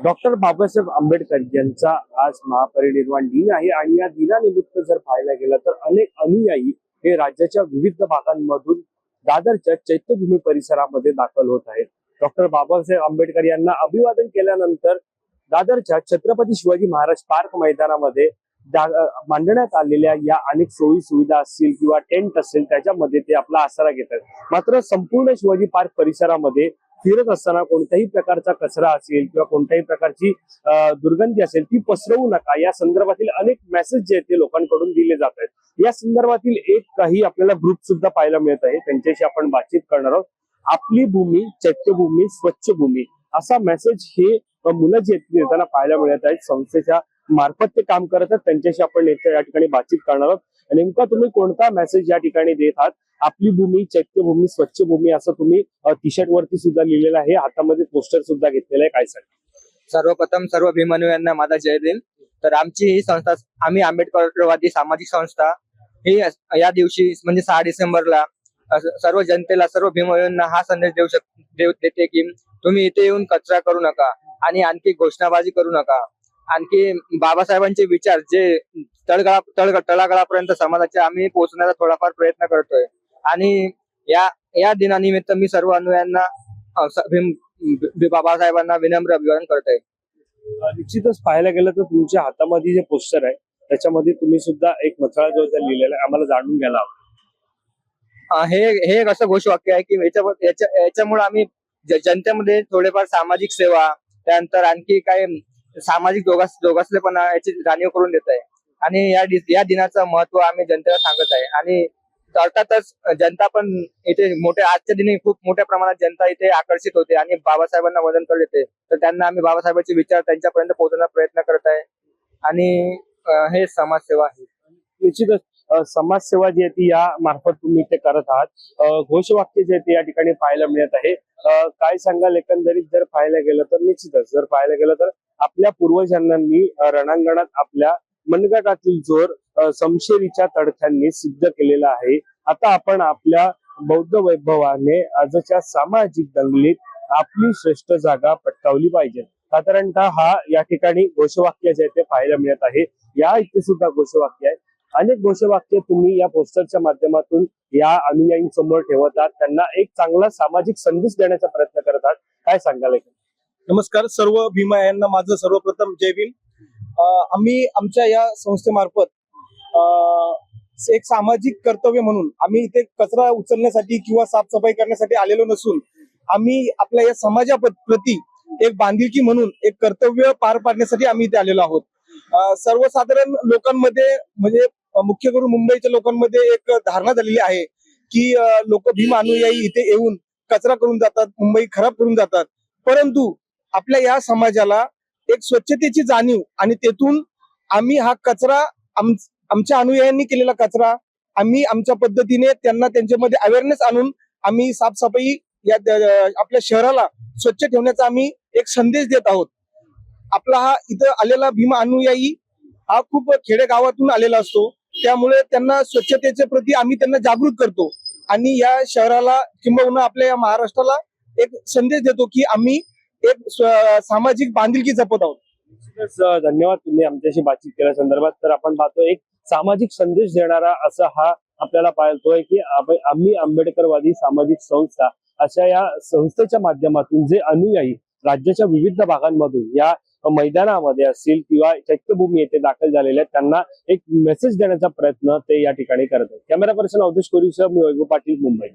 Doctor Babasaheb Ambedkar यांचा आज महापरिनिर्वाण दिन आहे आणि या दिनानिमित्त जर पाहायला गेलं तर अनेक अनुयायी हे राज्याच्या विविध भागांमधून दादरच्या चैत्यभूमी परिसरामध्ये दाखल होत आहेत. डॉक्टर बाबासाहेब आंबेडकर यांना अभिवादन केल्यानंतर दादरच्या छत्रपती शिवाजी महाराज पार्क मैदानामध्ये मांडण्यात आलेल्या या अनेक सोयी सुविधा असतील किंवा टेंट असेल त्याच्यामध्ये ते आपला आसरा घेतात. मात्र संपूर्ण शिवाजी पार्क परिसरामध्ये फिरत असताना कोणत्याही प्रकारचा कचरा असेल किंवा कोणत्याही प्रकारची दुर्गंधी असेल ती पसरवू नका या संदर्भातील अनेक मेसेज जे ते लोकांकडून दिले जात आहेत. या संदर्भातील एक काही आपल्याला ग्रुप सुद्धा पाहायला मिळत आहे, त्यांच्याशी आपण बातचीत करणार आहोत. आपली भूमी चैत्यभूमी स्वच्छ भूमी असा मेसेज हे मुलं जे देताना पाहायला मिळत आहेत. संस्थेच्या मार्फत ते काम करत आहेत, त्यांच्याशी आपण या ठिकाणी बातचीत करणार आहोत. नेमका तुम्ही कोणता मेसेज या ठिकाणी देत आहात? आपली भूमी चैत्यभूमी स्वच्छ भूमी असं तुम्ही टी शर्ट वरती सुद्धा लिहिलेलं आहे, हातामध्ये पोस्टर सुद्धा घेतलेलं आहे, काय सांग? सर्वप्रथम सर्व भीमानू यांना माझा जय देईल. तर आमची ही संस्था, आम्ही आंबेडकरवादी सामाजिक संस्था, ही या दिवशी म्हणजे 6 डिसेंबरला सर्व जनतेला, सर्व भीमानूंना हा संदेश देते की तुम्ही इथे येऊन कचरा करू नका आणि आणखी घोषणाबाजी करू नका. आणखी बाबासाहेबांचे विचार जे तळागाळापर्यंत समाजाच्या आम्ही पोहोचण्याचा थोडाफार प्रयत्न करतोय. आणि या दिनानिमित्त मी सर्व अनुयायांना बाबासाहेबांना विनम्र अभिवादन करतोय. निश्चितच पाहायला गेलं तर तुमच्या हातामध्ये जे पोस्टर आहे त्याच्यामध्ये तुम्ही सुद्धा एक मथळा जो लिहिलेला आहे, आम्हाला जाणून घ्यायला आवडेल. हे एक असं घोषवाक्य आहे की याच्यामुळे आम्ही जनतेमध्ये थोडेफार सामाजिक सेवा, त्यानंतर आणखी काय सामाजिक जोगासलेपणा याची जाणीव करून देत आहे. आणि या दिनाचं महत्व आम्ही जनतेला सांगत आहे. आणि अर्थातच जनता पण इथे आजच्या दिनी खूप मोठ्या प्रमाणात जनता इथे आकर्षित होते आणि बाबासाहेबांना वंदन करत येते. तर त्यांना आम्ही बाबासाहेबांचे विचार त्यांच्यापर्यंत पोहोचवण्याचा प्रयत्न करत आहे. आणि हे समाजसेवा आहे. निश्चितच समाजसेवा जी आहे ती या मार्फत तुम्ही ते करत आहात. घोषवाक्य जे ते या ठिकाणी पाहायला मिळत आहे. काय सांगाल एकंदरीत जर पाहायला गेलं तर? निश्चितच जर पाहायला गेलं तर आपल्या पूर्वजांनी रणांगणात आपल्या मनगटातील जोर समशेरीच्या तडख्यांनी सिद्ध केलेला आहे. आता आपण आपल्या बौद्ध वैभवाने आजच्या सामाजिक दंगलीत आपली श्रेष्ठ जागा पटकावली पाहिजे. साधारणतः हा या ठिकाणी घोषवाक्य जे ते पाहायला मिळत आहे. या इथे सुद्धा घोषवाक्य आहे. अनेक घोषवाक्य तुम्ही या पोस्टरच्या माध्यमातून या अनुयायींसमोर ठेवतात, त्यांना एक चांगला सामाजिक संदेश देण्याचा प्रयत्न करतात. काय सांगाल? नमस्कार सर्व भीमायांना माझं सर्वप्रथम जय भीम. आम्ही आमच्या या संस्थेमार्फत एक सामाजिक कर्तव्य म्हणून आम्ही इथे कचरा उचलण्यासाठी किंवा साफसफाई करण्यासाठी आलेलो नसून आम्ही आपल्या या समाजाप्रती एक बांधिलकी म्हणून एक कर्तव्य पार पाडण्यासाठी आम्ही इथे आलेलो आहोत. सर्वसाधारण लोकांमध्ये म्हणजे मुख्य करून मुंबईच्या लोकांमध्ये एक धारणा झालेली आहे की लोक भीम अनुयायी इथे येऊन कचरा करून जातात, मुंबई खराब करून जातात. परंतु आपल्या या समाजाला एक स्वच्छतेची जाणीव आणि तेथून आम्ही हा कचरा आमच्या अनुयायांनी केलेला कचरा आम्ही आमच्या पद्धतीने त्यांना त्यांच्यामध्ये अवेअरनेस आणून आम्ही साफसफाई या आपल्या शहराला स्वच्छ ठेवण्याचा आम्ही एक संदेश देत आहोत. आपला हा इथं आलेला भीम अनुयायी हा खूप खेडेगावातून आलेला असतो, त्यामुळे त्यांना स्वच्छतेच्या प्रती आम्ही त्यांना जागृत करतो आणि या शहराला किंबहुना आपल्या या महाराष्ट्राला एक संदेश देतो की आम्ही एक सामाजिक बांधिलकी जपत आहोत. धन्यवाद तुम्ही आमच्याशी बातचीत केल्या संदर्भात. तर आपण पाहतो एक सामाजिक संदेश देणारा असा हा आपल्याला पाहतोय की आम्ही आंबेडकरवादी सामाजिक संस्था अशा या संस्थेच्या माध्यमातून जे अनुयायी राज्याच्या विविध भागांमधून या मैदानामध्ये असतील किंवा चैत्यभूमी येथे दाखल झालेले आहेत त्यांना एक मेसेज देण्याचा प्रयत्न ते या ठिकाणी करत आहेत. कॅमेरा पर्सन अवधेश कोरीसह मी वैभव पाटील, मुंबई.